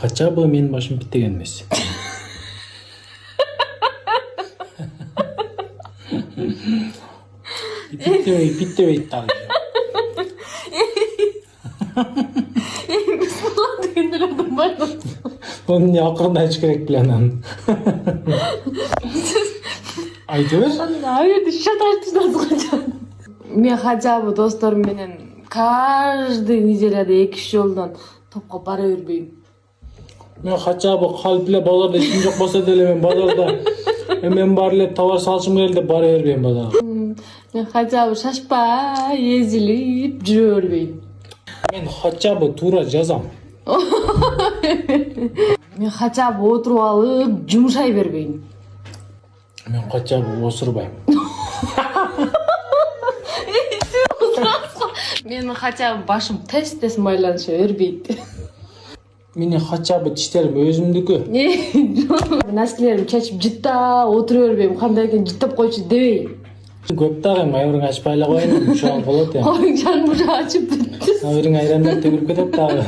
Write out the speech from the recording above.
Хотя бы менин башым биттеген эмес. Биттебейт дагы. Бисмилла дегенде эле болбойт. Onu ne akırın açık gerek planın. Aytı ver. Аябай шат айтып жатсың. Мен хотя бы досторум менен каждый неделяда 2-3 жолдон топко бара бербейм. Men хотя бы калп эле базарда ишим жок болсо деле мен базарда мен бар эле товар салышым келди деп бара бербейм базарга. Мен хотя бы шашпай, эзилип жүрө бербейм. Мен хотя бы туура жазам. Мен хотя бы отуруп алып жумшай бербейм. Мен хотя бы осурбайм. Менин хотя бы башым тез майланыша бербейт. Менин хотя бы тиштерим өзүмдүкү. Наскилерим чечип жытта отура бербейм. Кандай экен жыттап койчу дебейм. Көп дагы майырың ачпай эле коеюн. Ушул болот эми. Коюң жанын бужа ачып бүтү. Майырың айрандап төгүлүп кетет дагы.